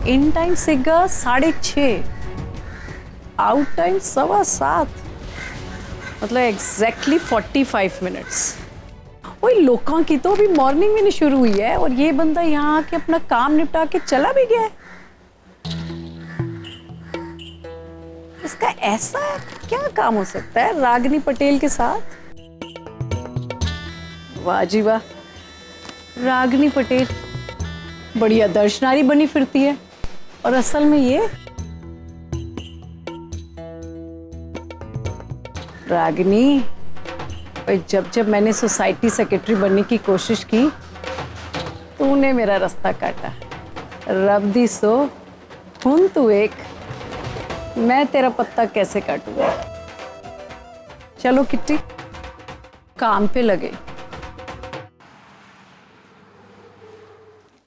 In time सीगा 6:30, out time 7:15, मतलब exactly 45 minutes. वही लोगों की तो अभी मॉर्निंग में नहीं शुरू हुई है और ये बंदा यहाँ आके अपना काम निपटा के चला भी गया है। इसका ऐसा क्या काम हो सकता है रागिनी पटेल के साथ? वाह जी वाह, रागिनी पटेल बड़ी आदर्श नारी बनी फिरती है और असल में ये रागिनी, जब जब मैंने सोसाइटी सेक्रेटरी बनने की कोशिश की तूने मेरा रास्ता काटा। रब दी सो हुन तू एक, मैं तेरा पत्ता कैसे काटूंगा। चलो किट्टी, काम पे लगे।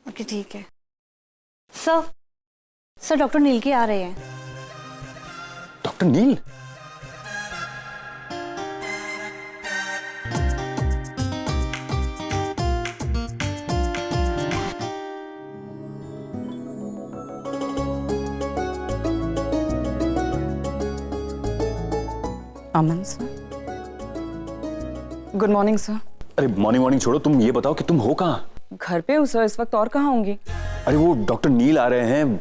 ओके ठीक है। सर डॉक्टर नील के आ रहे हैं। डॉक्टर नील? अमन सर, गुड मॉर्निंग सर। अरे मॉर्निंग छोड़ो, तुम ये बताओ कि तुम हो कहाँ? घर पे हूँ सर इस वक्त, और कहाँ होंगी? अरे वो डॉक्टर नील आ रहे हैं।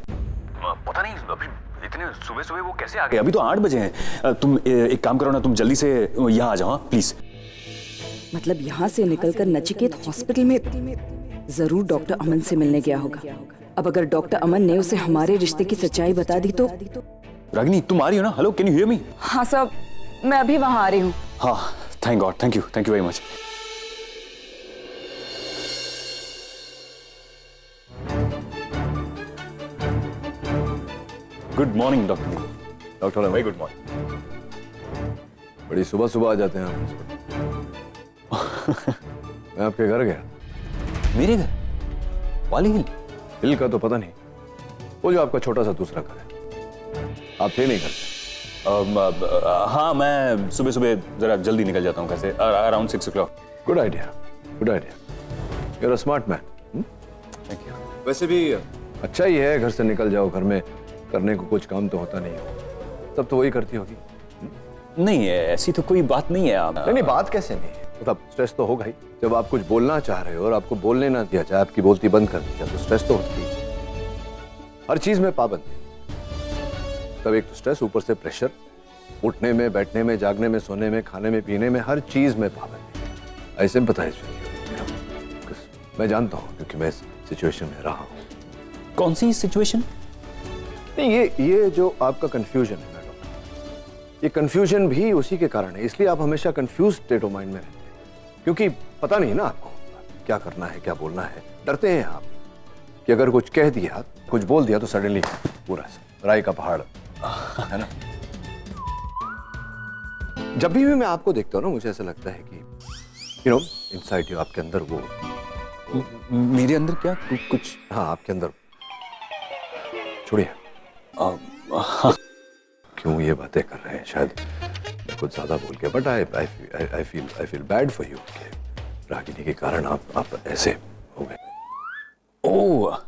पता नहीं अभी इतने सुबह सुबह वो कैसे आ गए? अभी तो 8 बजे हैं। तुम एक काम करो ना, तुम जल्दी से यहाँ आ जाओ प्लीज। मतलब यहाँ से निकलकर नचिकेत हॉस्पिटल में जरूर डॉक्टर अमन से मिलने गया होगा। अब अगर डॉक्टर अमन ने उसे हमारे रिश्ते की सच्चाई बता दी तो। रागिनी तुम आ रही हो ना? Hello, can you hear me? हाँ सर, मैं अभी वहाँ आ रही हूँ। हाँ, thank God, thank you very much. Good morning doctor very good morning. बड़ी सुबह सुबह आ जाते हैं आप। मैं आपके घर गया। मेरे घर? वाली हिल? हिल का तो पता नहीं, वो जो आपका छोटा सा दूसरा घर है। आप थे नहीं घर पे? हाँ, मैं सुबह सुबह जरा जल्दी निकल जाता हूँ घर से, around 6 o'clock। Good idea, good idea. You are a smart man. Thank you. वैसे भी अच्छा ही है, घर से निकल जाओ, घर में करने को कुछ काम तो होता नहीं हो, तब तो वही करती होगी। नहीं, ऐसी तो कोई बात नहीं है। नहीं, बात कैसे नहीं है, मतलब स्ट्रेस तो होगा ही। जब आप कुछ बोलना चाह रहे हो और आपको बोलने ना दिया जाए, आपकी बोलती बंद कर दी जाए, तो स्ट्रेस तो होती है। हर चीज में पाबंदी, तब एक तो स्ट्रेस, ऊपर से प्रेशर, उठने में, बैठने में, जागने में, सोने में, खाने में, पीने में, हर चीज में पाबंदी। ऐसे में पता है, मैं जानता हूँ क्योंकि मैं इस सिचुएशन में रहा हूँ। कौन सी सिचुएशन? नहीं, ये जो आपका कंफ्यूजन है ना डॉक्टर, ये कंफ्यूजन भी उसी के कारण है। इसलिए आप हमेशा कंफ्यूज स्टेट ऑफ माइंड में रहते हैं, क्योंकि पता नहीं ना आपको क्या करना है, क्या बोलना है। डरते हैं आप कि अगर कुछ कह दिया, कुछ बोल दिया तो सडनली पूरा राय का पहाड़ है ना। जब भी मैं आपको देखता हूँ ना, मुझे ऐसा लगता है कि यू नो इनसाइड यू, आपके अंदर वो। मेरे अंदर क्या? कुछ? हाँ, आपके अंदर। छोड़िए, क्यों ये बातें कर रहे हैं, शायद कुछ ज्यादा बोल के, but I feel bad for you कि रागिनी के कारण आप ऐसे हो गए। ओह,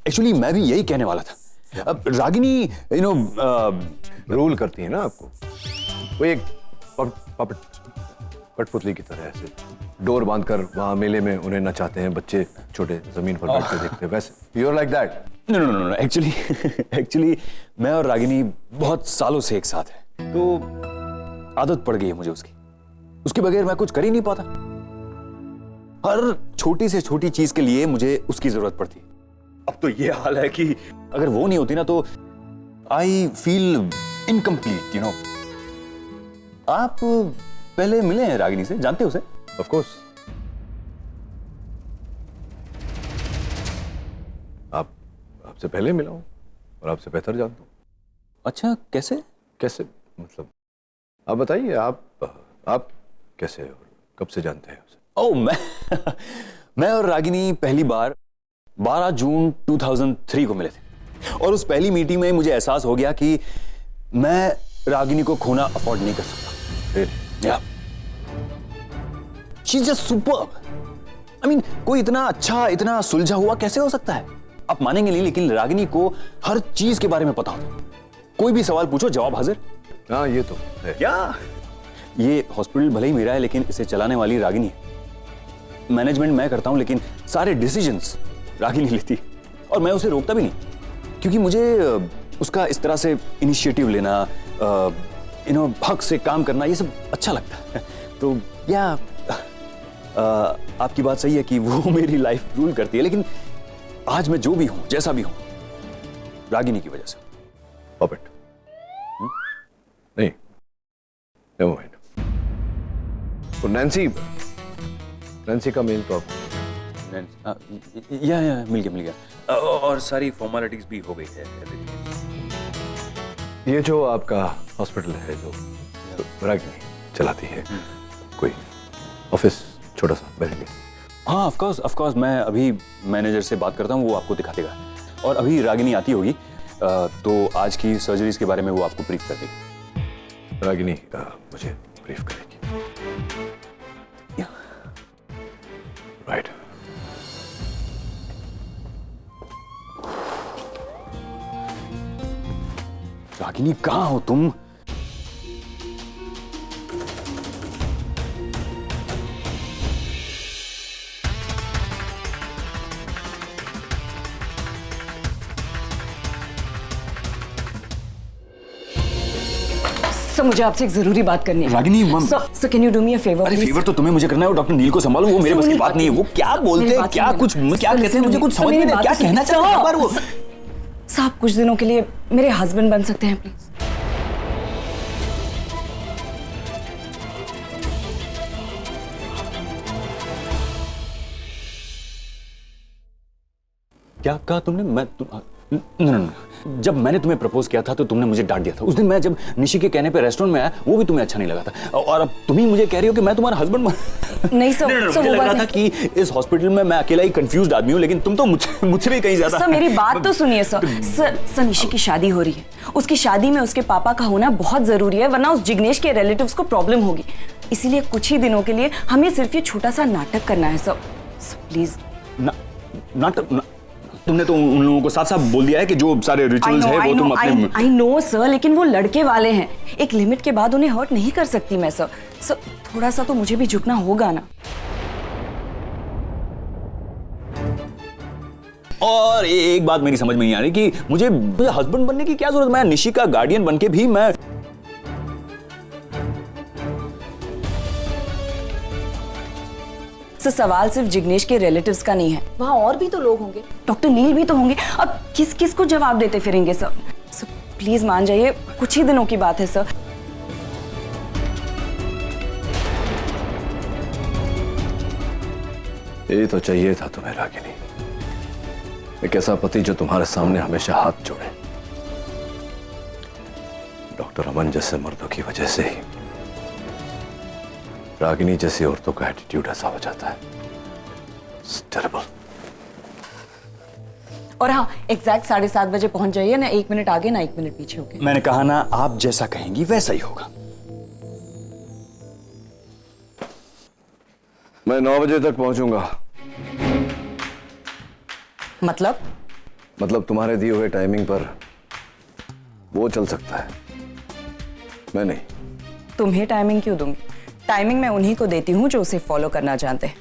एक्चुअली मैं भी यही कहने वाला था। अब रागिनी रूल करती है ना आपको, वो एक कठपुतली की तरह ऐसे डोर बांधकर वहां मेले में उन्हें नचाते हैं बच्चे, छोटे जमीन पर बैठ के देखते हैं, वैसे you are like that. No, actually मैं और रागिनी बहुत सालों से एक साथ हैं, तो आदत पड़ गई है मुझे उसके बगैर मैं कुछ कर ही नहीं पाता। हर छोटी से छोटी चीज के लिए मुझे उसकी जरूरत पड़ती है। अब तो ये हाल है कि अगर वो नहीं होती ना तो आई फील इनकम्प्लीट, आप पहले मिले हैं रागिनी से? जानते हो उसे? Of course. आपसे पहले मिला हूं और आपसे बेहतर जानता हूं। अच्छा, कैसे? मतलब आप बताइए, आप कैसे और कब से जानते हैं उसे? ओह, मैं और रागिनी पहली बार 12 जून 2003 को मिले थे, और उस पहली मीटिंग में मुझे एहसास हो गया कि मैं रागिनी को खोना अफोर्ड नहीं कर सकता। Yeah. She's just superb. I mean, कोई इतना अच्छा, इतना सुलझा हुआ कैसे हो सकता है? आप मानेंगे नहीं, लेकिन रागिनी को हर चीज के बारे में पता होता। कोई भी सवाल पूछो, जवाब हाजिर। हाँ, ये तो है। क्या? ये हॉस्पिटल भले ही मेरा है, लेकिन इसे चलाने वाली रागिनी है। मैनेजमेंट मैं करता हूं, लेकिन सारे डिसीजंस रागिनी लेती, और मैं उसे रोकता भी नहीं, क्योंकि मुझे उसका इस तरह से इनिशिएटिव लेना, हक से काम करना, ये सब अच्छा लगता है। तो या आपकी बात सही है कि वो मेरी लाइफ रूल करती है, लेकिन आज मैं जो भी हूं, जैसा भी हूं, रागिनी की वजह से। पॉपेट नहीं, नेवर माइंड। तो नैन्सी का मेल तो या मिल गया और सारी फॉर्मेलिटीज भी हो गई है। ये जो आपका हॉस्पिटल है जो रागिनी चलाती है, कोई ऑफिस छोटा सा मेरे लिए? हाँ, ऑफ कोर्स मैं अभी मैनेजर से बात करता हूँ, वो आपको दिखा देगा। और अभी रागिनी आती होगी, तो आज की सर्जरीज के बारे में वो आपको ब्रीफ कर देगी। रागिनी मुझे ब्रीफ करेगी। राइट। रागिनी, कहाँ हो तुम? सर, मुझे आपसे एक जरूरी बात करनी है। Ragini, sir, can you do me a favour? अरे फेवर तो तुम्हें मुझे करना है, वो डॉक्टर नील को संभालो, वो मेरे बस की बात नहीं है। वो क्या बोलते हैं, क्या कुछ क्या कहते हैं, मुझे कुछ समझ में नहीं, क्या कहना चाहते हैं वो। साहब, कुछ दिनों के लिए मेरे हस्बैंड बन सकते हैं प्लीज? क्या कहा तुमने? नहीं, जब मैंने तुम्हें प्रपोज किया था तो तुमने मुझे डांट दिया था। उस दिन मैं जब निशी के कहने पे रेस्टोरेंट में आया, वो भी तुम्हें अच्छा नहीं लगा था, और अब तुम ही मुझे कह रही हो कि मैं तुम्हारा हस्बैंड नहीं सर, मुझे लग रहा था कि इस हॉस्पिटल में मैं अकेला ही कंफ्यूज्ड आदमी हूँ, लेकिन तुम तो मुझसे भी कहीं ज्यादा। सर, मेरी बात तो सुनिए सर, निशी की शादी हो रही है। उसकी शादी में उसके पापा का होना बहुत जरूरी है, वरना उस जिग्नेश के रिलेटिव्स को प्रॉब्लम होगी। इसीलिए कुछ ही दिनों के लिए हमें सिर्फ ये छोटा सा नाटक करना है सर, प्लीज। नाटक? तुमने तो उन लोगों को साफ साफ बोल दिया है कि जो सारे रिचुअल्स है वो तुम अपने। आई नो सर, लेकिन वो लड़के वाले हैं, एक लिमिट के बाद उन्हें हर्ट नहीं कर सकती मैं सर। थोड़ा सा तो मुझे भी झुकना होगा ना। और एक बात मेरी समझ में नहीं आ रही कि मुझे हस्बैंड बनने की क्या जरूरत? मैं निशी का गार्डियन बनके भी मैं सवाल सिर्फ जिग्नेश के रिलेटिव्स का नहीं है, वहाँ और भी तो लोग होंगे, डॉक्टर नील भी तो होंगे। अब किस किस को जवाब देते फिरेंगे सर? प्लीज मान जाइए, कुछ ही दिनों की बात है सर। ये तो चाहिए था तुम्हें रागिनी, एक ऐसा पति जो तुम्हारे सामने हमेशा हाथ जोड़े। डॉक्टर अमन जैसे मर्दों की वजह से ही रागिनी जैसी औरतों का एटीट्यूड ऐसा हो जाता है। It's terrible. और हाँ, एग्जैक्ट 7:30 बजे पहुंच जाइए ना, 1 मिनट आगे ना 1 मिनट पीछे होके। मैंने कहा ना, आप जैसा कहेंगी वैसा ही होगा। मैं 9 बजे तक पहुंचूंगा। मतलब तुम्हारे दिए हुए टाइमिंग पर वो चल सकता है, मैं नहीं। तुम्हें टाइमिंग क्यों दूंगी? टाइमिंग मैं उन्हीं को देती हूँ जो उसे फॉलो करना जानते हैं।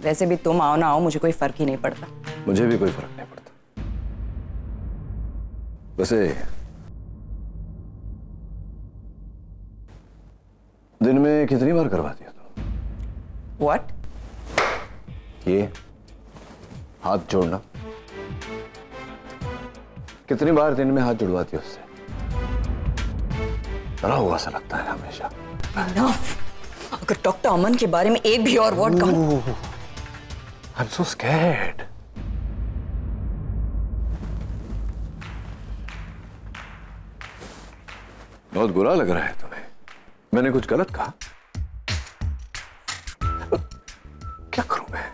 वैसे भी तुम आओ ना आओ, मुझे कोई फर्क ही नहीं पड़ता। मुझे भी कोई फर्क नहीं पड़ता। वैसे दिन में कितनी बार करवाती हो तुम? What? ये हाथ जोड़ना कितनी बार दिन में हाथ जुड़वाती हो उससे? डरा हुआ सा लगता है हमेशा। Enough! अगर डॉक्टर अमन के बारे में एक भी और वर्ड कहूं। I'm so scared. बहुत बुरा लग रहा है तुम्हें। मैंने कुछ गलत कहा? क्या करूं मैं?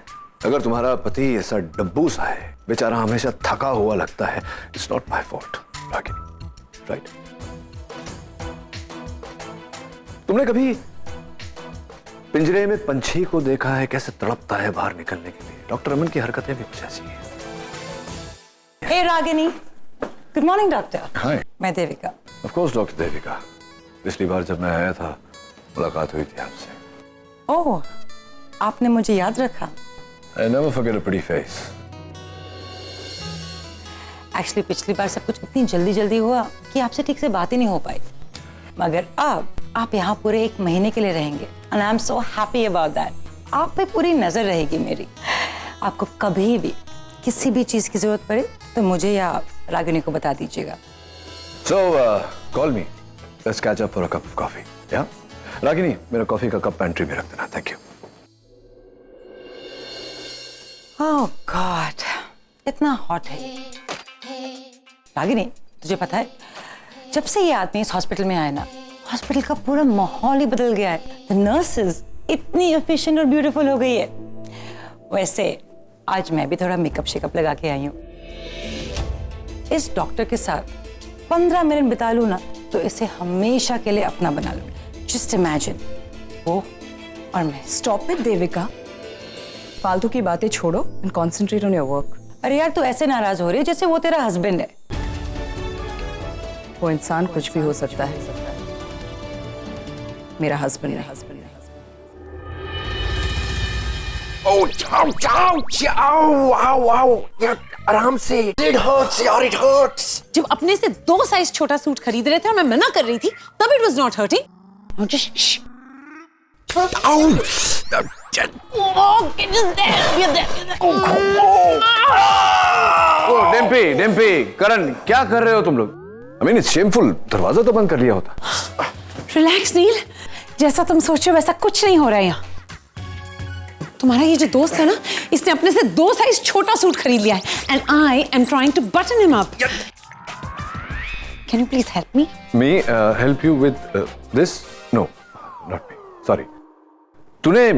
अगर तुम्हारा पति ऐसा डब्बू सा है, बेचारा हमेशा थका हुआ लगता है, it's not my fault Ragini, right? तुमने कभी पिंजरे में पंछी को देखा है कैसे तड़पता है बाहर निकलने के लिए? डॉक्टर अमन की हरकतें भी कुछ ऐसी हैं। हे रागिनी, गुड मॉर्निंग डॉक्टर। हाय। मैं Devika. Of course doctor Devika, पिछली बार जब मैं आया था मुलाकात हुई थी आपसे। ओह, आपने मुझे याद रखा। I never forget a pretty face. Actually पिछली बार सब कुछ इतनी जल्दी जल्दी हुआ कि आपसे ठीक से बात ही नहीं हो पाई, मगर अब आप यहाँ पूरे 1 महीने के लिए रहेंगे and I am so happy about that. आप पे पूरी नजर रहेगी मेरी। आपको कभी भी किसी भी चीज की जरूरत पड़े तो मुझे या रागिनी को बता दीजिएगा। So call me. Let's catch up for a cup of coffee. Yeah? Ragini, मेरा कॉफी का कप पेंट्री में रख देना। Thank you. ओह गॉड, इतना हॉट है। रागिनी, तुझे पता है जब से ये आदमी इस हॉस्पिटल में आया ना, हॉस्पिटल का पूरा माहौल ही बदल गया है। द नर्सेस इतनी एफिशिएंट और ब्यूटीफुल हो गई है। वैसे आज मैं भी थोड़ा मेकअप शेकअप लगा के आई हूँ। इस डॉक्टर के साथ 15 मिनट बिता लूँ ना तो इसे हमेशा के लिए अपना बना लूँ। जस्ट इमेजिन, वो और मैं। स्टॉप इट देविका, फालतू की बातें छोड़ो and concentrate on your work. अरे यार, तू ऐसे नाराज हो रही है जैसे वो तेरा हस्बैंड है। वो इंसान कुछ भी हो सकता है, मेरा हस्बैंड है। Oh, ouch, ouch, ow, ow, ow. यार आराम से। It hurts, यार, it hurts. जब अपने से 2 साइज छोटा सूट खरीद रहे थे और मैं मना कर रही थी, तब it was not hurting. Just Dimpy, Karan, क्या कर रहे हो तुम लोग? I mean, it's shameful. दरवाजा तो बंद कर लिया होता। रिलैक्स नील, जैसा तुम सोचो वैसा कुछ नहीं हो रहा है यहाँ। तुम्हारा ये जो दोस्त है ना, इसने अपने से 2 साइज छोटा सूट खरीद लिया है and I am trying to button him up. Can you please help me? Me help you with this? No, not me. Sorry. तूने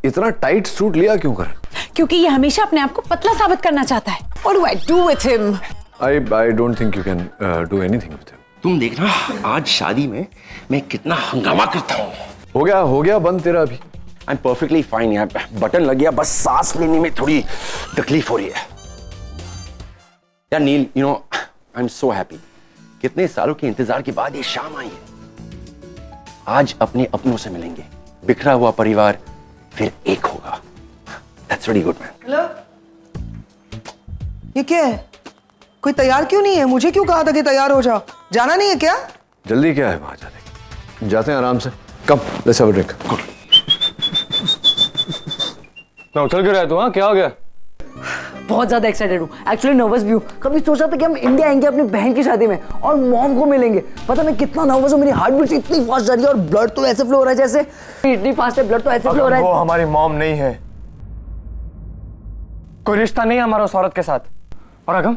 इतना टाइट सूट लिया क्यों कर? क्योंकि ये हमेशा अपने आप को पतला साबित करना चाहता है। What do I do with him? I don't think you can do anything with him. तुम देखना आज शादी में मैं कितना हंगामा करता हूँ। हो गया बंद तेरा अभी। I'm perfectly fine यार, बटन लग गया, बस सांस लेने में थोड़ी तकलीफ हो रही है। यार नील, you know, I'm so happy. कितने सालों के इंतजार के बाद ये शाम आई है। आज अपने अपनों से मिलेंगे, बिखरा हुआ परिवार फिर एक होगा। That's really good, man. Hello, ये क्या है? कोई तैयार क्यों नहीं है? मुझे क्यों कहा था कि तैयार हो जाओ? जाना नहीं है क्या? जल्दी क्या है वहां जाने की? जाते हैं आराम से। कम, लेट्स हैव अ ड्रिंक। मैं उछल क्यों रहा है तू? हाँ, क्या हो गया? बहुत ज्यादा एक्साइटेड हूँ, एक्चुअली नर्वस भी हूँ। कभी सोचा था कि हम इंडिया आएंगे अपनी बहन की शादी में और मॉम को मिलेंगे। पता मैं कितना नर्वस हूँ, मेरी हार्ट बीट इतनी फास्ट जा रही है और ब्लड तो ऐसे फ्लो हो रहा है जैसे इतनी फास्ट है, ब्लड तो ऐसे फ्लो हो रहा है। वो हमारी मॉम नहीं है, कोई रिश्ता नहीं है हमारा उस औरत के साथ। और अगम,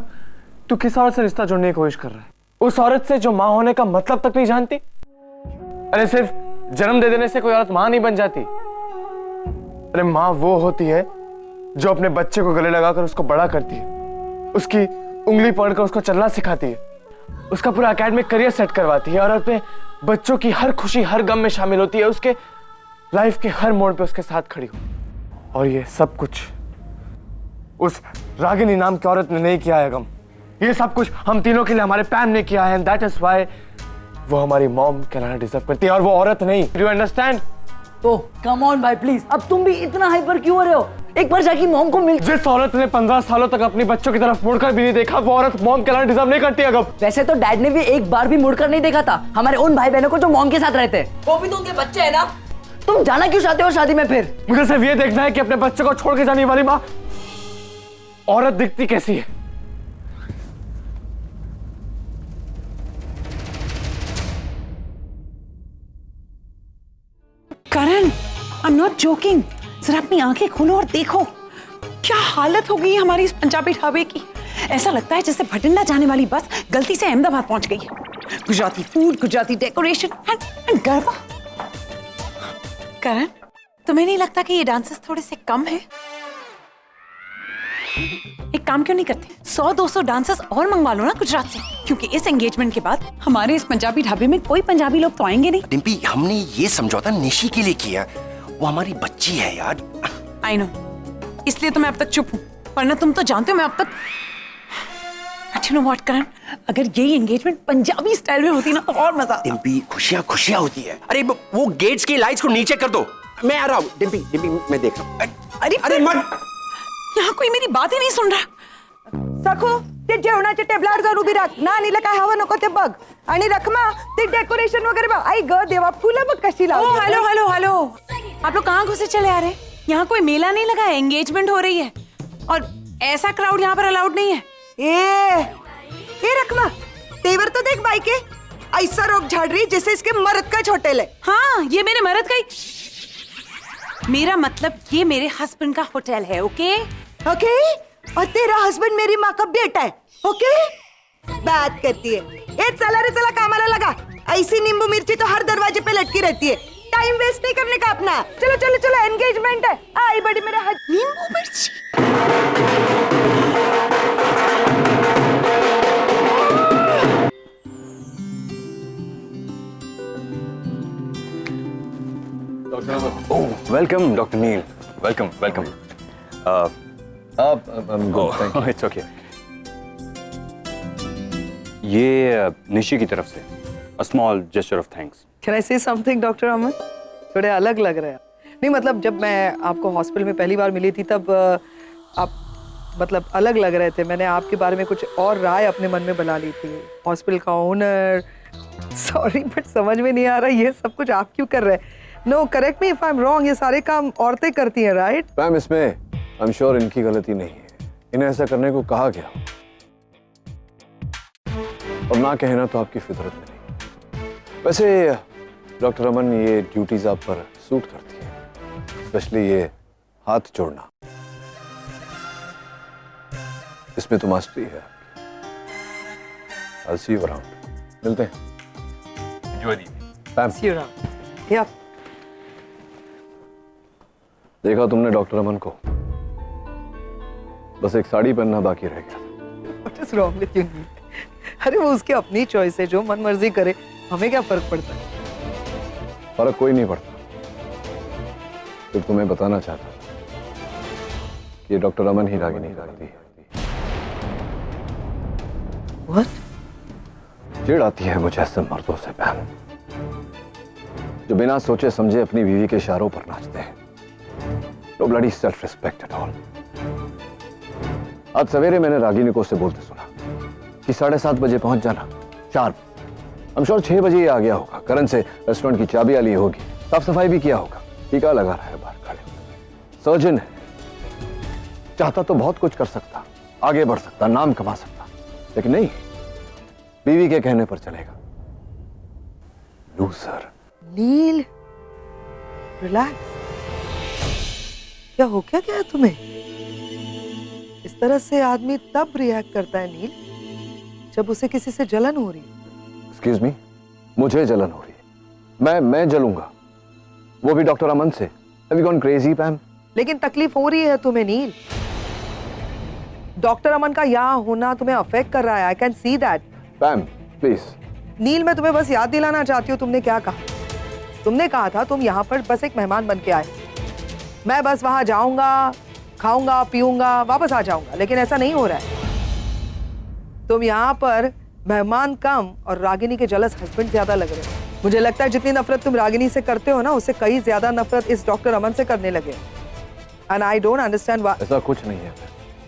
तू किस औरत से रिश्ता जोड़ने की कोशिश कर रहा है? उस औरत से जो माँ होने का मतलब तक नहीं जानती। अरे सिर्फ जन्म दे देने से कोई औरत माँ नहीं बन जाती। अरे माँ वो होती है जो अपने बच्चे को गले लगाकर उसको बड़ा करती है, उसकी उंगली पकड़कर उसको चलना सिखाती है, उसका पूरा एकेडमिक करियर सेट करवाती है और अपने बच्चों की हर खुशी हर गम में शामिल होती है, उसके लाइफ के हर मोड़ पे उसके साथ खड़ी हो। और ये सब कुछ उस रागिनी नाम की औरत ने नहीं किया है गम। ये सब कुछ हम तीनों के लिए हमारे पैम ने किया है, दैट इज व्हाई वो हमारी मॉम कहलाना डिजर्व करती है और वो औरत नहीं। Do you understand? तो कम ऑन भाई प्लीज, अब तुम भी इतना हाइपर क्यों हो रहे हो? एक बार जाके मॉम को मिल। जिस औरत ने 15 सालों तक अपने बच्चों की तरफ मुड़कर भी नहीं देखा, वो औरत मॉम कहलाना डिजर्व नहीं करती अगम। वैसे तो डैड ने भी एक बार भी मुड़कर नहीं देखा था हमारे उन भाई बहनों को जो मॉम के साथ रहते हैं। वो भी तो उनके बच्चे है ना। तुम जाना क्यों चाहते हो शादी में फिर? मुझे सिर्फ ये देखना है कि अपने बच्चे को छोड़ के जाने वाली माँ औरत दिखती कैसी है। करण, आई एम नॉट जोकिंग। जरा अपनी आंखें खोलो और देखो क्या हालत हो गई है हमारी इस पंजाबी ढाबे की। ऐसा लगता है जैसे भटिंडा जाने वाली बस गलती से अहमदाबाद पहुंच गई है। Gujarati food, Gujarati decoration and garba. Karan, तुम्हें नहीं लगता कि ये डांसेस थोड़े से कम है? एक काम क्यों नहीं करते, 100-200 डांसर्स और मंगवा लो ना गुजरात से, क्योंकि इस एंगेजमेंट के बाद हमारे इस पंजाबी ढाबे में कोई पंजाबी लोग तो आएंगे नहीं। डिम्पी, हमने ये समझौता निशी के लिए किया, वो हमारी बच्ची है यार। आई नो, इसलिए तो मैं अब तक चुप हूँ, वरना तुम तो जानते हो मैं अब तक बट यू नो व्हाट करण, अगर यही एंगेजमेंट पंजाबी स्टाइल में होती ना तो और मजा आता। डिम्पी खुशियां खुशियां होती है। अरे वो गेट्स की लाइट्स को नीचे कर दो, मैं आ रहा हूँ। डिम्पी डिम्पी मैं देख रहा हूँ। अरे मत, यहाँ कोई मेरी बात ही नहीं सुन रहा। सखो ते जेवणाचे टेबलार जाऊन उभी राख ना, नीला काय हवं नको ते बघ, आणि रखमा ते डेकोरेशन वगैरे बघ। आई ग देवा, फुलं बघ कशी लावली। हेलो हेलो हेलो, आप लोग कहाँ घुसे चले आ रहे हैं? यहाँ कोई मेला नहीं लगा है, एंगेजमेंट हो रही है और ऐसा क्राउड यहाँ पर अलाउड नहीं है। ए रखमा, तेवर तो देख भाई के, ऐसा रोक झाड़ रही जैसे इसके मर्द का होटल है। हाँ, ये मेरे मर्द का ही, मेरा मतलब ये मेरे हस्बैंड का होटल है। ओके ओके, और तेरा हस्बैंड मेरी माँ का बेटा है। ओके, बात करती है। ए चला रे चला, कामाला लगा। ऐसी नींबू मिर्ची तो हर दरवाजे पे लटकी रहती है, टाइम वेस्ट नहीं करने का अपना। चलो चलो चलो, एंगेजमेंट है। आई बड़ी मेरा नींबू मिर्ची। Welcome doctor Neel, welcome welcome. It's okay. ये निशी की तरफ से a small gesture of thanks. Can I say something doctor अमन? थोड़े अलग लग रहे हैं। नहीं मतलब जब मैं आपको हॉस्पिटल में पहली बार मिली थी तब आप मतलब अलग लग रहे थे। मैंने आपके बारे में कुछ और राय अपने मन में बना ली थी। हॉस्पिटल का ओनर, सॉरी बट समझ में नहीं आ रहा ये सब कुछ आप क्यों कर रहे हैं। No correct me if I am wrong, ये सारे काम औरतें करती हैं राइट? मैम इसमें आई एम श्योर इनकी गलती नहीं है, इन्हें ऐसा करने को कहा गया और ना कहना तो आपकी फितरत में नहीं। वैसे डॉक्टर अमन, ये ड्यूटीज आप पर सूट करती है, स्पेशली ये हाथ जोड़ना, इसमें तो मास्टरी है आपकी। I'll see you around. मिलते हैं। Enjoy the evening. Ma'am, See you around. Yeah. देखा तुमने डॉक्टर अमन को, बस एक साड़ी पहनना बाकी रह गया। What is wrong with you? अरे वो उसकी अपनी चॉइस है, जो मन मर्जी करे, हमें क्या फर्क पड़ता है? फर्क कोई नहीं पड़ता। तो तुम्हें बताना चाहता कि ये डॉक्टर अमन ही रागिनी करती है। What? चिढ़ आती है मुझे ऐसे मर्दों से बहन, जो बिना सोचे समझे अपनी बीवी के इशारों पर नाचते हैं। No bloody self-respect at all. आज सवेरे मैंने रागिनी को उससे बोलते सुना कि 7:30 बजे पहुंच जाना, शार्प। I'm sure 6 बजे ही आ गया होगा। करण से रेस्टोरेंट की चाबियां ली होगी, साफ सफाई भी किया होगा, टीका लगा रहा है बाहर खड़े। सर्जन है, चाहता तो बहुत कुछ कर सकता, आगे बढ़ सकता, नाम कमा सकता, लेकिन नहीं, बीवी के कहने पर चलेगा। लूजर। नील, रिलैक्स। क्या हो क्या तुम्हें? इस तरह से आदमी तब रिएक्ट करता है नील, जब उसे किसी से जलन हो रही है। एक्सक्यूज मी, मुझे जलन हो रही है? मैं जलूंगा, वो भी डॉक्टर अमन से? Have you gone crazy, पैम? लेकिन तकलीफ हो रही है तुम्हें नील। डॉक्टर अमन का यहाँ होना तुम्हें अफेक्ट कर रहा है। I can see that. Pam please. Neel, मैं तुम्हें बस याद दिलाना चाहती हूँ, तुमने क्या कहा। तुमने कहा था तुम यहाँ पर बस एक मेहमान बन के आए, मैं बस वहां जाऊंगा, खाऊंगा, पीऊंगा, वापस आ जाऊंगा, लेकिन ऐसा नहीं हो रहा है। तुम यहाँ पर मेहमान कम और रागिनी के जलस हस्बैंड ज्यादा लग रहे हो। मुझे लगता है जितनी नफरत तुम रागिनी से करते हो ना, उससे कई ज्यादा नफरत इस डॉक्टर अमन से करने लगे। And I don't understand why. ऐसा कुछ नहीं है,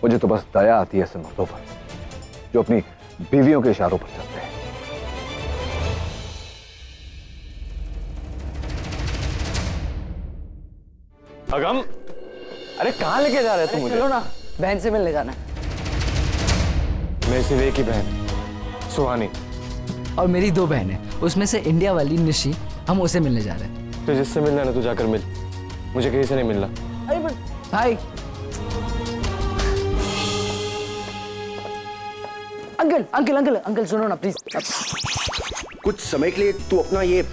मुझे तो बस दया आती है ऐसे मर्दों पर जो अपनी बीवियों के इशारों पर चलते हैं। अगम, अरे कहाँ लेके जा रहे तुम मुझे? चलो ना, बहन से मिलने जाना है। मेरी सिर्फ एक ही बहन, सुहानी। और मेरी 2 बहनें, उसमें से इंडिया वाली निशी, हम उसे मिलने जा रहे हैं। तो जिससे मिलना है ना, तू जाकर मिल, मुझे कहीं से नहीं मिलना। अरे भाई, अंकल अंकल अंकल अंकल सुनो ना प्लीज। कुछ समय के लिए तू अपना ये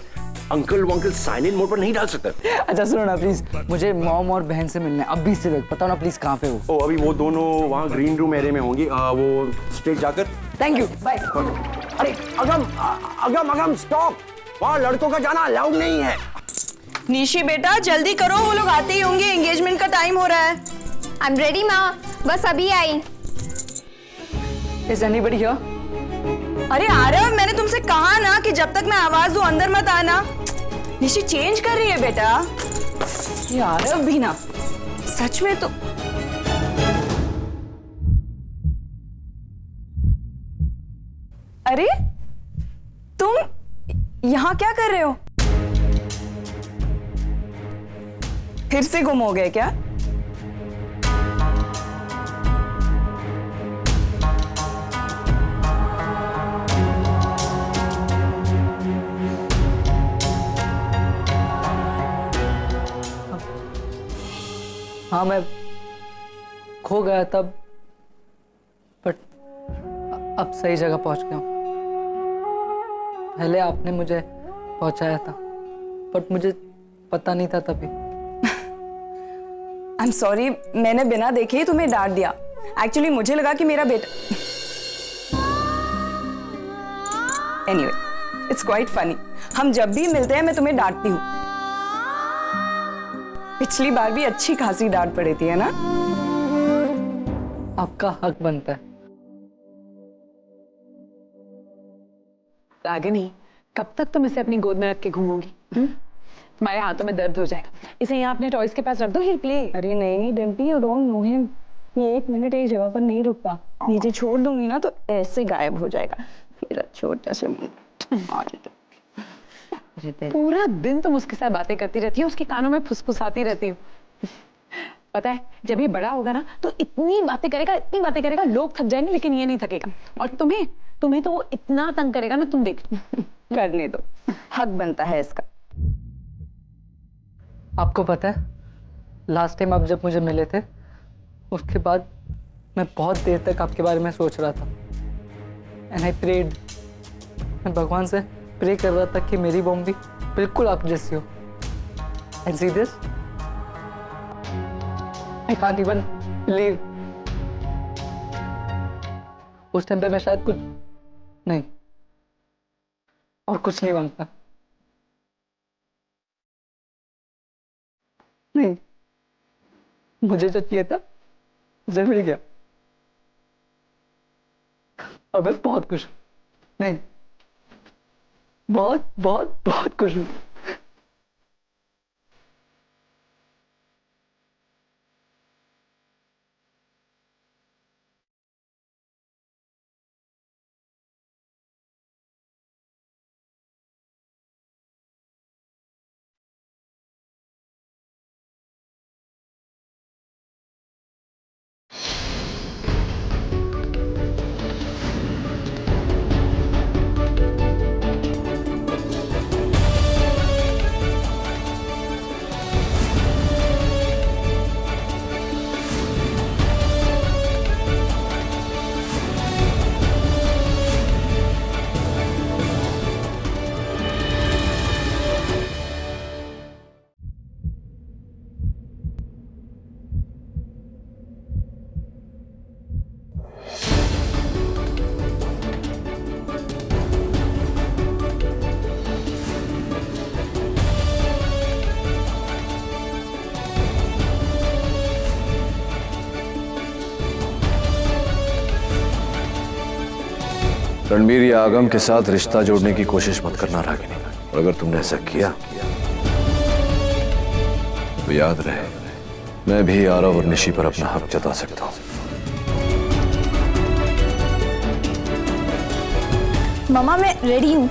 अंकल वंकल साइलेंट मोड पर नहीं डाल सकता। अच्छा सुनो ना प्लीज, मुझे मॉम और बहन से मिलना है अभी से। बताओ ना प्लीज कहाँ पे हो? अभी वो दोनों वहाँ ग्रीन रूम एरिया में होंगी, वो स्ट्रेट जाकर। Thank you, bye. अरे अगम अगम अगम स्टॉप, वहाँ लड़कों का जाना अलाउड नहीं है। निशी बेटा जल्दी करो, वो लोग आते ही होंगे, एंगेजमेंट का टाइम हो रहा है। आई एम रेडी माँ, बस अभी आई। Is anybody here? अरे आरव, मैंने तुमसे कहा ना कि जब तक मैं आवाज दूं अंदर मत आना। निशी चेंज कर रही है बेटा। ये आरव भी ना, सच में तो। अरे तुम यहां क्या कर रहे हो? फिर से गुम हो गए क्या? हाँ, मैं खो गया तब, बट अब सही जगह पहुंच गया हूँ। पहले आपने मुझे पहुंचाया था, बट मुझे पता नहीं था तभी। आई एम सॉरी, मैंने बिना देखे ही तुम्हें डांट दिया। एक्चुअली मुझे लगा कि मेरा बेटा। Anyway, it's quite funny. हम जब भी मिलते हैं मैं तुम्हें डांटती हूँ। पिछली बार भी अच्छी खासी डांट पड़ी थी, है ना? आपका हक बनता है। रागिनी, कब तक तुम इसे अपनी गोद में रख के घूमोगी? तुम्हारे हाथों में दर्द हो जाएगा। इसे यहाँ अपने टॉयज के पास रख दो, he'll play। अरे नहीं Dimpy, you don't know him. ये 1 मिनट एक जगह पर नहीं रुकता। नीचे छोड़ दूंगी ना तो ऐसे गायब हो जाएगा। मेरा छोटा सा पूरा दिन तुम उसके साथ बातें करती रहती हो, उसके कानों में फुसफुसाती रहती हो। पता है, जब ये बड़ा होगा ना तो इतनी बातें करेगा, लोग थक जाएंगे लेकिन ये नहीं थकेगा। और तुम्हें तो वो इतना तंग करेगा ना, तुम देख। करने दो, हक बनता है इसका। आपको पता है, लास्ट टाइम आप जब मुझे मिले थे, उसके बाद मैं बहुत देर तक आपके बारे में सोच रहा था। एंड आई प्रेड, मैं भगवान से प्रे कर रहा था कि मेरी बॉम भी बिल्कुल आप जैसी हो। And see this, I can't even believe. उस टाइम पे मैं शायद कुछ नहीं, और कुछ नहीं मांगता। नहीं, मुझे जो चाहिए था मुझे मिल गया, और मैं बहुत खुश हूं। नहीं, बहुत बहुत बहुत खुश हूं। रणबीर या आगम के साथ रिश्ता जोड़ने की कोशिश मत करना रागिनी। और अगर तुमने ऐसा किया तो याद रहे, मैं भी आरव और निशी पर अपना हक जता सकता हूं। मामा, मैं रेडी हूँ।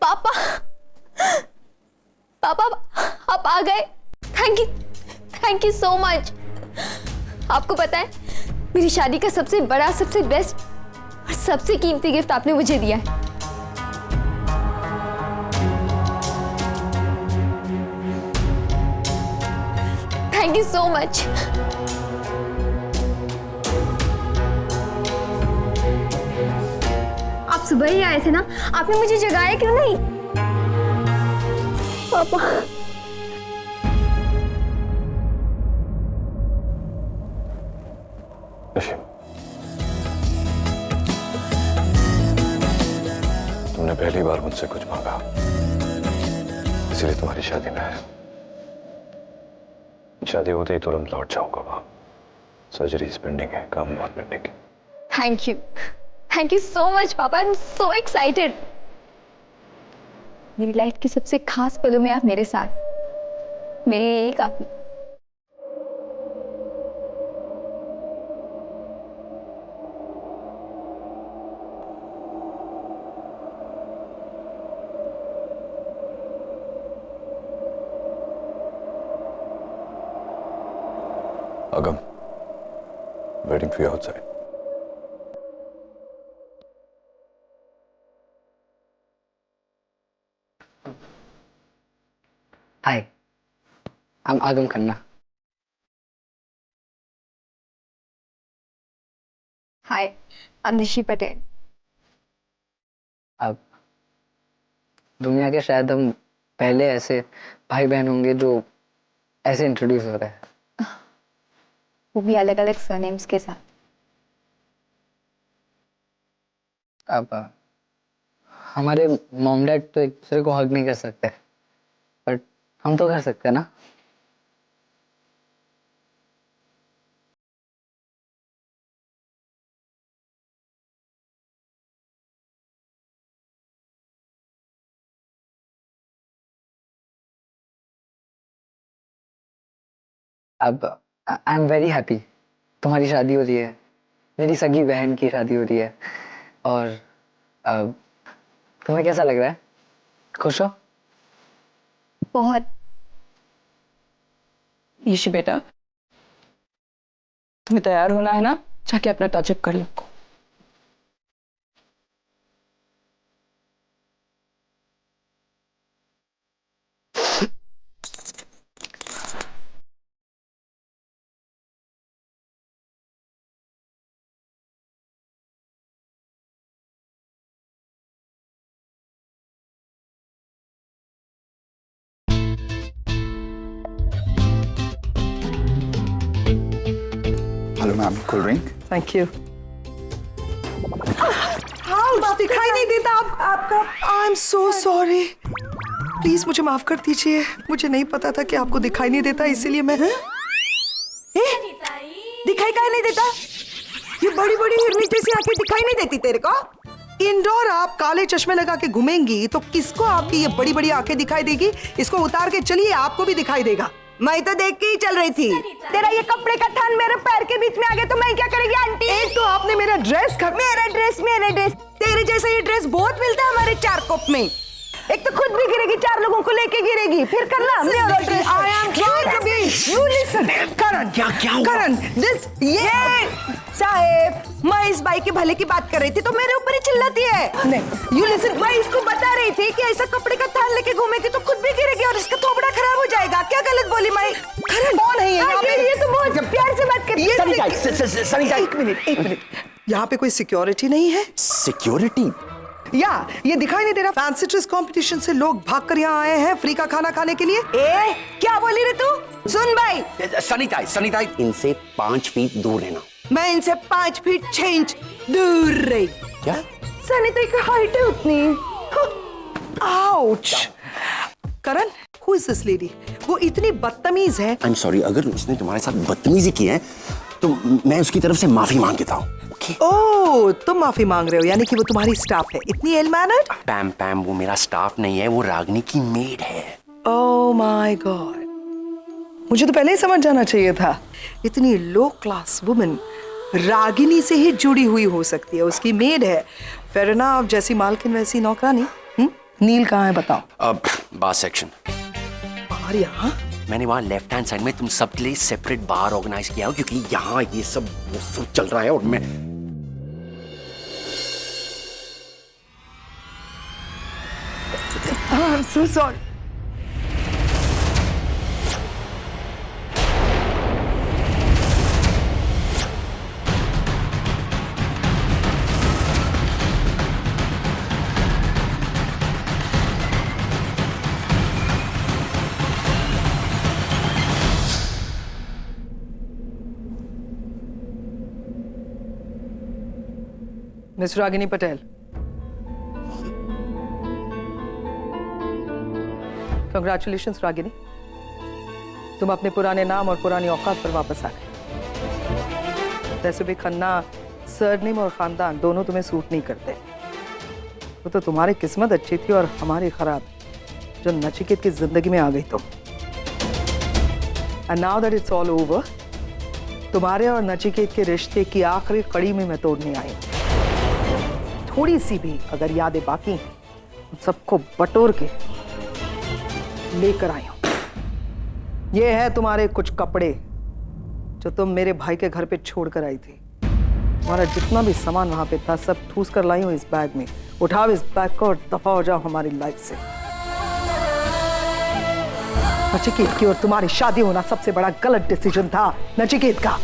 पापा, पापा, आप आ गए। Thank you so much. आपको पता है, मेरी शादी का सबसे बड़ा, सबसे बेस्ट और सबसे कीमती गिफ्ट आपने मुझे दिया है। Thank you so much. आप सुबह ही आए थे ना, आपने मुझे जगाया क्यों नहीं? पापा, पहली बार मुझसे कुछ मांगा, इसलिए तुम्हारी शादी में आया। शादी होते ही तुरंत लौट जाऊंगा वहां। सर्जरी पेंडिंग है, काम बहुत पेंडिंग है। थैंक यू सो मच पापा, आई एम सो एक्साइटेड। मेरी लाइफ के सबसे खास पलों में आप मेरे साथ, मेरे लिए काफी। Agam, waiting for you outside. Hi, I'm Agam Khanna. Hi, I am Nishi Patel. अब दुनिया के शायद हम पहले ऐसे भाई बहन होंगे जो ऐसे इंट्रोड्यूस हो रहे हैं। वो भी अलग अलग सरनेम्स के साथ। अब हमारे मॉम डैड तो एक दूसरे को हग नहीं कर सकते, बट हम तो कर सकते हैं ना। अब आई एम वेरी हैप्पी, तुम्हारी शादी हो रही है, मेरी सगी बहन की शादी हो रही है। और अब तुम्हें कैसा लग रहा है? खुश हो? बहुत। ईशी बेटा, तुम्हें तैयार होना है ना, जाके अपना टचअप कर लो। Hello ma'am, cold drink. Thank you. हाँ, दिखाई नहीं देता आपका। I am so sorry, please मुझे माफ कर दीजिए। मुझे नहीं पता था कि आपको दिखाई नहीं देता, इसीलिए मैं दिखाई काहे नहीं देता? ये बड़ी बड़ी हिरनी जैसी आंखें दिखाई नहीं देती तेरे को? इंडोर आप काले चश्मे लगा के घूमेंगी तो किसको आपकी ये बड़ी बड़ी आंखें दिखाई देगी? इसको उतार के चलिए, आपको भी दिखाई देगा। मैं तो देख के ही चल रही थी। तेरा ये कपड़े का थान मेरे पैर के बीच में आ गया तो मैं क्या करेगी आंटी? एक तो आपने मेरा ड्रेस मेरा ड्रेस तेरे जैसा ये ड्रेस बहुत मिलता है हमारे चार कोप में। एक तो खुद भी गिरेगी, चार लोगों को लेके गिरेगी, फिर करना हमने और dress. I am trying to be. You listen, Karan. क्या हुआ? Karan, this ये साहेब, मैं इस बाई के भले की बात कर रही थी तो मेरे ऊपर ही चिल्लाती है। नहीं, यू लिसन, मैं इसको बता रही थी कि ऐसा कपड़े का थान लेके घूमेगी तो खुद भी गिरेगी और इसका थोबड़ा खराब हो जाएगा। क्या गलत बोली मैं? करण कौन है ये तो बहुत प्यार से बात करती है। एक मिनट, यहाँ पे कोई सिक्योरिटी नहीं है? सिक्योरिटी? या ये दिखाई नहीं दे रहा फैंसी ड्रेस कंपटीशन से लोग भागकर यहाँ आए हैं फ्री का खाना खाने के लिए? क्या बोली रे तू? सुन भाई, सनीताई, इनसे 5 फीट दूर रहना। मैं इनसे 5 फीट 6 इंच दूर रही। क्या? सनीताई की हाइट है उतनी। Ouch. Karan, who is this lady? वो इतनी बदतमीज है। आई एम सॉरी, अगर उसने तुम्हारे साथ बदतमीजी की है तो मैं उसकी तरफ से माफी मांग लेता हूँ। ओह, तुम माफी मांग रहे हो, यानी कि वो तुम्हारी स्टाफ है। इतनी इल मैनर्ड? पैम, वो मेरा स्टाफ नहीं है, वो रागनी की मेड है। ओह माय गॉड, मुझे तो पहले ही समझ जाना चाहिए था। इतनी लो क्लास वुमन रागिनी से ही जुड़ी हुई हो सकती है, उसकी मेड है। फेयर इनफ, जैसी मालकिन वैसी नौकरानी। नील कहाँ है बताओ? अब बार सेक्शन। बाहर यहाँ? मैंने वहाँ लेफ्ट हैंड साइड में तुम सब के लिए सेपरेट बार ऑर्गेनाइज किया हो, क्योंकि यहाँ ये सब वो सब चल रहा है और मैं I'm so sorry. Miss Ragini Patel, congratulations Ragini, तुम अपने पुराने नाम और पुरानी औकात पर वापस आ गए। वैसे भी खन्ना सरनेम और खानदान दोनों तुम्हें सूट नहीं करते। वो तो तुम्हारी किस्मत अच्छी थी और हमारी खराब, जो नचिकेत की जिंदगी में आ गई तुम। And now that it's all over, तुम्हारे और नचिकेत के रिश्ते की आखिरी कड़ी में मैं तोड़ने आई हूं। थोड़ी सी भी अगर यादें बाकी हैं, उन सबको बटोर के लेकर आई हूं। ये है तुम्हारे कुछ कपड़े जो तुम मेरे भाई के घर पे छोड़ कर आई थी। तुम्हारा जितना भी सामान वहां पे था सब ठूस कर लाई हूं इस बैग में। उठाओ इस बैग को और दफा हो जाओ हमारी लाइफ से। नचिकेत की और तुम्हारी शादी होना सबसे बड़ा गलत डिसीजन था नचिकेत का।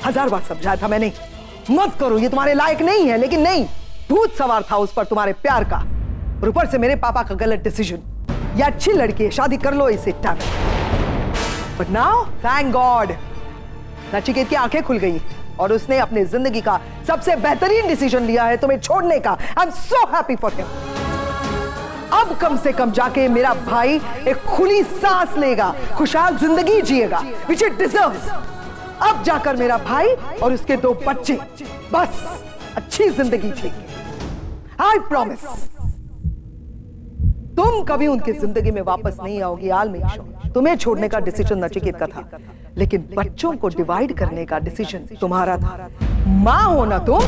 1000 बार समझाया था मैंने, मत करो, ये तुम्हारे लायक नहीं है, लेकिन नहीं, भूत सवार था उस पर तुम्हारे प्यार का, और ऊपर से मेरे पापा का गलत डिसीजन। ये अच्छी लड़की है, शादी कर लो इसे time. But now thank God Nachiket की आंखें खुल गई और उसने अपनी जिंदगी का सबसे बेहतरीन डिसीजन लिया है तुम्हें छोड़ने का। आई am so happy for him. अब कम से कम जाके मेरा भाई एक खुली सांस लेगा, खुशहाल जिंदगी जिएगा, which it deserves। अब जाकर मेरा भाई और उसके 2 बच्चे बस अच्छी जिंदगी जिएंगे। I promise. तुम कभी उनकी जिंदगी में वापस नहीं आओगी। आल मेक श्योर। तुम्हें छोड़ने का डिसीजन नचिकेत का था, लेकिन बच्चों को डिवाइड करने का डिसीजन तुम्हारा था। मां हो ना तुम,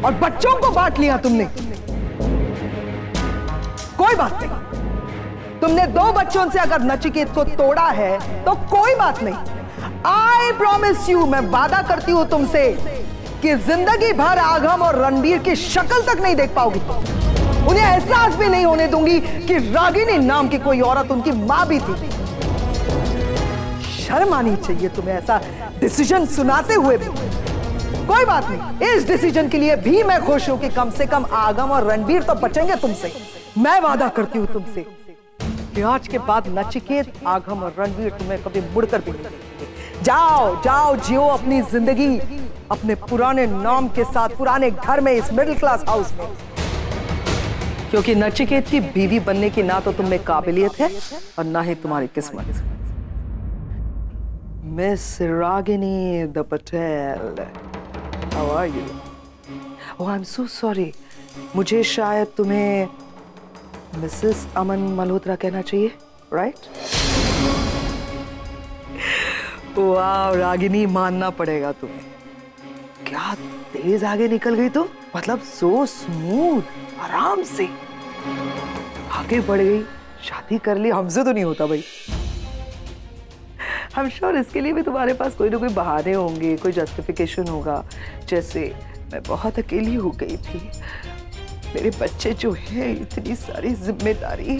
और बच्चों को बांट लिया तुमने। कोई बात नहीं, तुमने 2 बच्चों से अगर नचिकेत को तोड़ा है तो कोई बात नहीं। आई प्रॉमिस यू, मैं वादा करती हूं तुमसे कि जिंदगी भर आगम और रणबीर की शक्ल तक नहीं देख पाओगी। उन्हें एहसास भी नहीं होने दूंगी कि रागिनी नाम की कोई औरत उनकी मां भी थी। शर्म आनी चाहिए तुम्हें ऐसा डिसीजन सुनाते हुए भी। कोई बात नहीं, इस डिसीजन के लिए भी मैं खुश हूं कि कम से कम आगम और रणबीर तो बचेंगे तुमसे। मैं वादा करती हूं तुमसे कि आज के बाद नचिकेत, आगम और रणबीर तुम्हें कभी मुड़कर भी नहीं देखेंगे। जाओ जाओ, जियो अपनी जिंदगी अपने पुराने नाम के साथ, पुराने घर में, इस मिडिल क्लास हाउस में। क्योंकि नचिकेत की बीवी बनने की ना तो तुम में काबिलियत है और ना ही तुम्हारी किस्मत। Miss Ragini the Patel, how are you? Oh I am so sorry, मुझे शायद तुम्हें मिसेस अमन मल्होत्रा कहना चाहिए, राइट? वाह रागिनी, मानना पड़ेगा तुम्हें। क्या तेज आगे निकल गई तुम, मतलब सो स्मूथ, आराम से आगे बढ़ गई, शादी कर ली। हमसे तो नहीं होता भाई। आई एम श्योर इसके लिए भी तुम्हारे पास कोई ना कोई बहाने होंगे, कोई जस्टिफिकेशन होगा। जैसे मैं बहुत अकेली हो गई थी, मेरे बच्चे जो हैं, इतनी सारी जिम्मेदारी,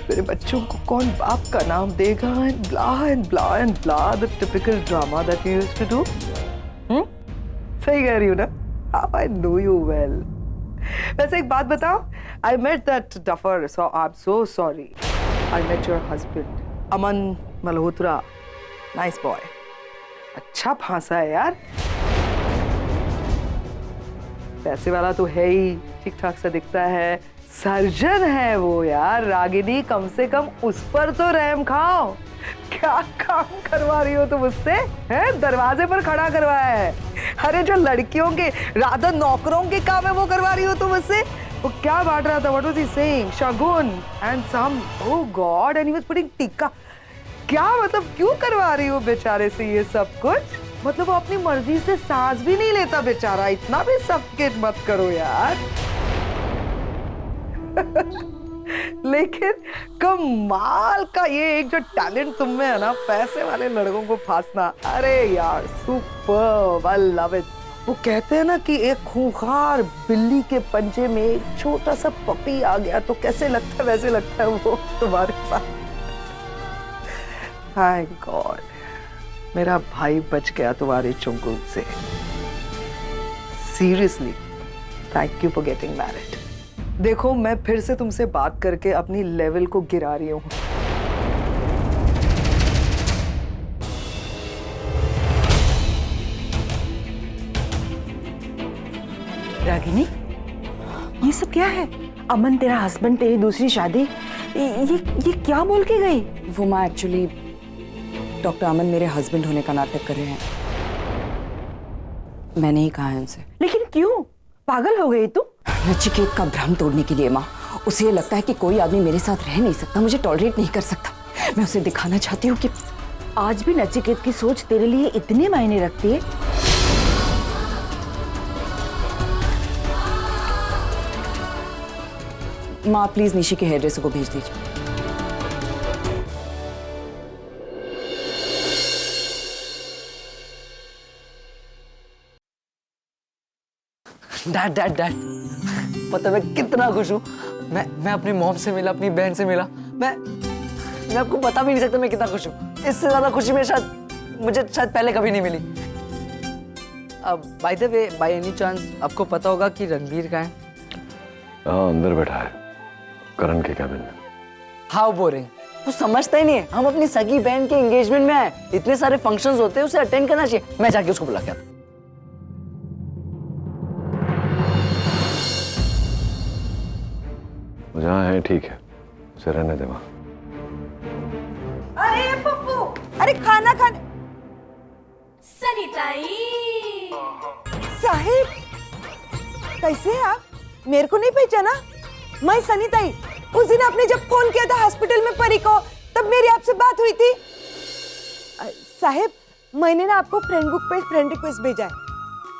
मेरे बच्चों को कौन बाप का नाम देगा, and blah and blah and blah, the typical drama that you used to do. सही कह रही हूँ ना? How I know you well. वैसे एक बात बताओ, I met that duffer, so I am so sorry. I met your husband Aman Malhotra, nice boy, अच्छा फांसा है यार, पैसे वाला तो है ही, ठीक ठाक सा दिखता है, सर्जन है वो यार। रागिनी, कम से कम उस पर तो रहम खाओ। क्या काम करवा रही हो तुम उससे, हैं? दरवाजे पर खड़ा करवाया है। अरे जो लड़कियों के, राधा नौकरों के काम है वो करवा रही हो तुम उससे। वो क्या बांट रहा था? What was he saying? Shagun and some, oh God, and he was putting tikka. क्या मतलब, क्यों करवा रही हो बेचारे से ये सब कुछ? मतलब वो अपनी मर्जी से सांस भी नहीं लेता बेचारा, इतना भी सफोकेट मत करो यार। लेकिन कमाल का ये एक जो टैलेंट तुम में है ना, पैसे वाले लड़कों को फांसना, अरे यार सुपर, आई लव इट। वो कहते हैं ना कि एक खूंखार बिल्ली के पंजे में एक छोटा सा पपी आ गया तो कैसे लगता है, वैसे लगता है वो तुम्हारे साथ। थैंक गॉड मेरा भाई बच गया तुम्हारे चुंगल से। Seriously thank you for getting married. देखो मैं फिर से तुमसे बात करके अपनी लेवल को गिरा रही हूँ। रागिनी, ये सब सब क्या है? अमन तेरा हस्बैंड, तेरी दूसरी शादी, ये क्या बोल के गई? वो माँ एक्चुअली डॉक्टर अमन मेरे हस्बैंड होने का नाटक कर रहे हैं। मैंने ही कहा है उनसे। लेकिन क्यों? पागल हो गई तू? नचिकेत का भ्रम तोड़ने के लिए माँ। उसे ये लगता है कि कोई आदमी मेरे साथ रह नहीं सकता, मुझे टॉलरेट नहीं कर सकता। मैं उसे दिखाना चाहती हूँ कि आज भी नचिकेत की सोच तेरे लिए इतने मायने रखती है? माँ प्लीज निशी के हेयर ड्रेसर को भेज दीजिए। डैड डैड डैड, पता मैं कितना खुश हूँ। मैं अपनी मॉम से मिला, अपनी बहन से मिला। मैं आपको बता भी नहीं सकता मैं कितना खुश हूँ। इससे ज्यादा खुशी मुझे शायद पहले कभी नहीं मिली। अब by the way, by any chance आपको पता होगा कि रणबीर कहाँ है? हाँ, अंदर बैठा है करण के कैबिन में। हाउ बोरिंग, वो समझता ही नहीं है। हम अपनी सगी बहन के एंगेजमेंट में आए, इतने सारे फंक्शंस होते हैं, उसे अटेंड करना चाहिए। मैं जाके उसको बुला के आता हूं। जहाँ है ठीक है, उसे रहने दे वहाँ। अरे पप्पू, अरे खाना खाने। साहिब, कैसे हैं आप? मेरे को नहीं पहचाना? मैं सनीताई। उस दिन आपने जब फोन किया था हॉस्पिटल में परी को, तब मेरी आपसे बात हुई थी। साहिब, मैंने ना आपको फ्रेंड बुक पे फ्रेंड रिक्वेस्ट भेजा है,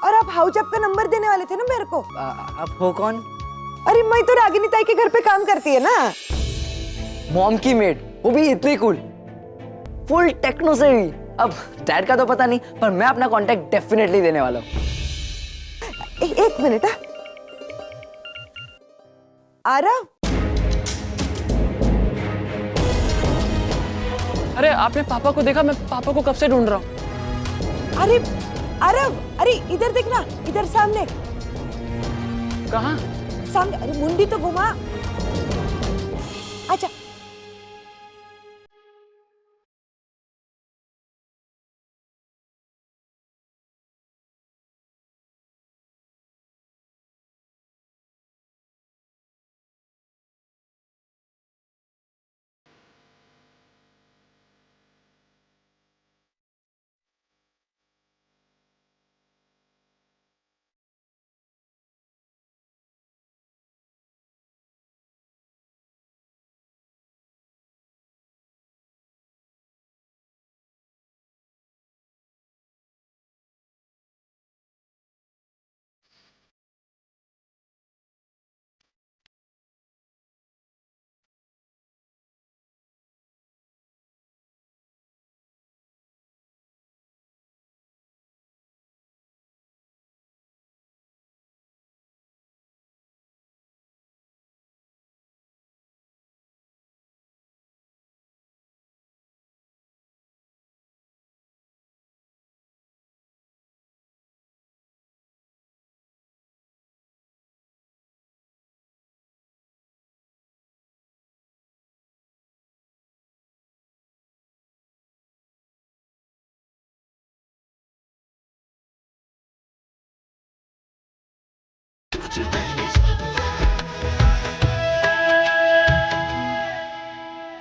और आप हाउस का नंबर देने वाले थे ना मेरे को। आप हो कौन? अरे मैं तो रागिनी ताई के घर पे काम करती है ना। मॉम की मेड, वो भी इतनी कूल, फुल टेक्नो से भी। अब डैड का तो पता नहीं, पर मैं अपना कांटेक्ट डेफिनेटली देने वाला हूँ। एक मिनट। आरव, अरे आपने पापा को देखा? मैं पापा को कब से ढूंढ रहा हूँ। अरे आरव, अरे इधर देखना, इधर सामने। कहाँ? सामने। अरे मुंडी तो घुमा। अच्छा,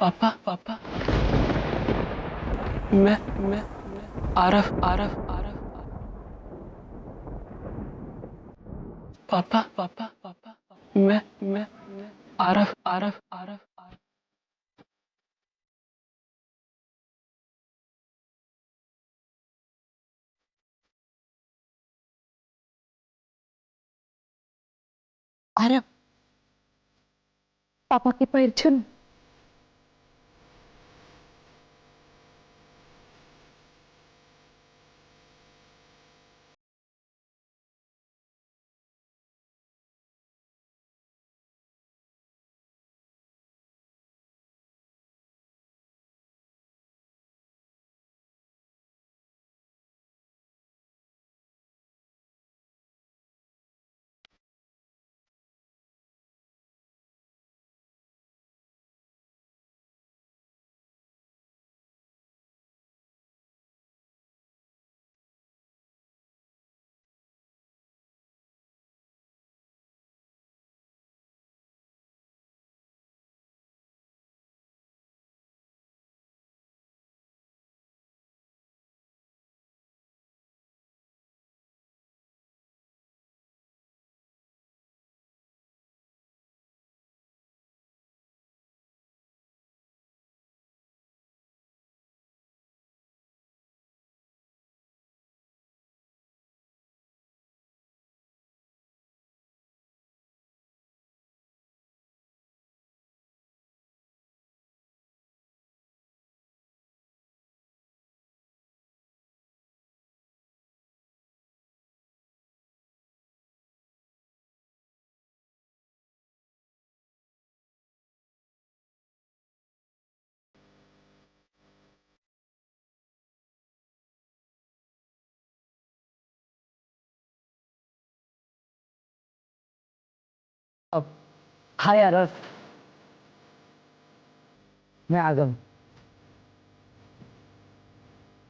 पापा पापा, मैं आरफ आरफ आरफ पापा पापा पापा, मैं आरफ आरफ आरफ आरफ। आरव, पापा के पैर छून। अब हाँ यार, मैं आ गया।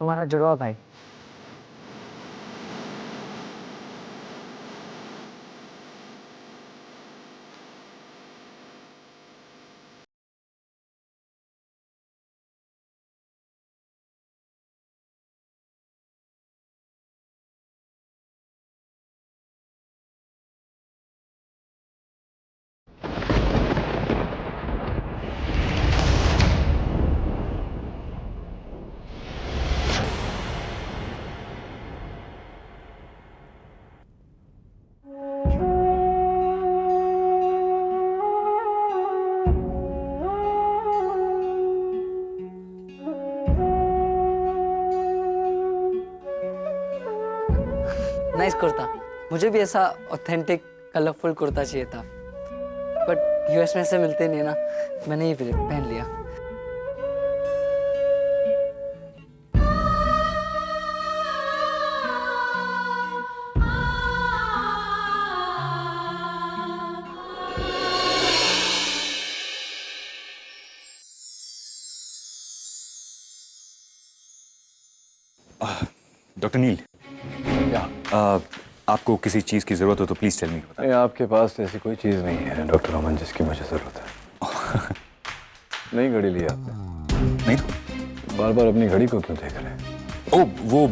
तुम्हारा जुड़वा भाई। नाइस कुर्ता। मुझे भी ऐसा ऑथेंटिक कलरफुल कुर्ता चाहिए था, बट यूएस में से मिलते नहीं ना, मैंने ये पहन लिया। डॉक्टर नील, आपको किसी चीज की जरूरत हो तो प्लीज टेल मी। नहीं, आपके पास ऐसी कोई चीज नहीं है डॉक्टर अमन जिसकी मुझे जरूरत है। नहीं घड़ी लिया आपने? नहीं तो बार बार अपनी घड़ी को क्यों देख रहे हैं? ओ वो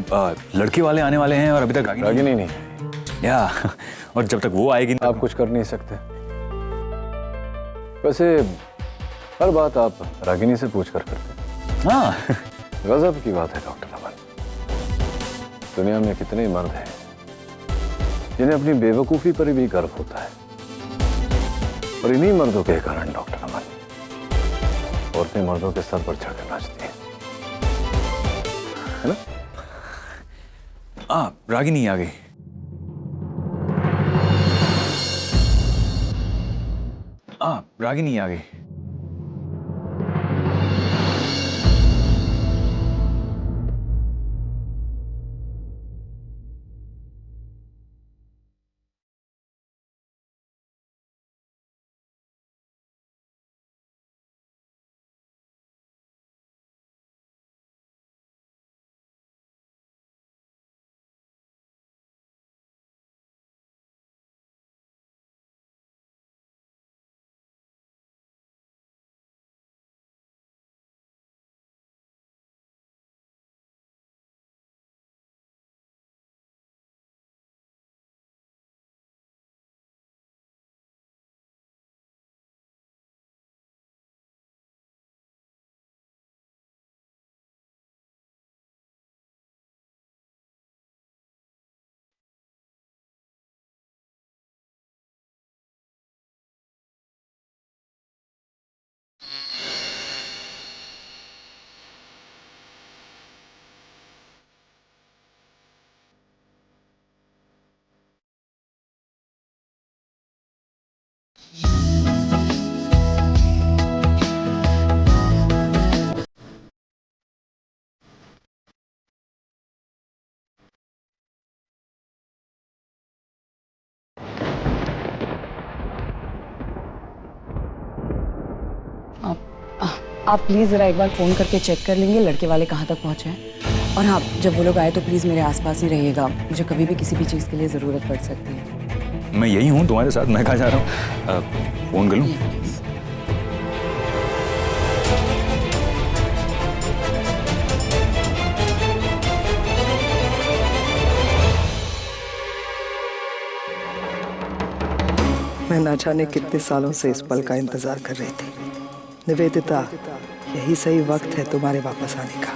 लड़के वाले आने वाले हैं और अभी तक रागिनी नहीं है। या और जब तक वो आएगी आप कुछ कर नहीं सकते। वैसे हर बात आप रागिनी से पूछ कर करते। हाँ गजब की बात है डॉक्टर अमन। दुनिया में कितने मर्द हैं जिन्हें अपनी बेवकूफी पर भी गर्व होता है, और इन्हीं मर्दों के कारण डॉक्टर अमन औरतें मर्दों के सर पर चढ़कर नाचती हैं, है ना? रागिनी आ गई। रागिनी आ गई। आप प्लीज़ ज़रा एक बार फ़ोन करके चेक कर लेंगे लड़के वाले कहाँ तक पहुँचे हैं। और हाँ, जब वो लोग आए तो प्लीज़ मेरे आसपास ही रहिएगा, मुझे कभी भी किसी भी चीज़ के लिए ज़रूरत पड़ सकती है। मैं यही हूँ तुम्हारे साथ। मैं कहाँ जा रहा हूँ? फोन कर लूँ? मैं ना जाने कितने सालों से इस पल का इंतजार कर रही थी। निवेदिता, यही सही वक्त है तुम्हारे वापस आने का।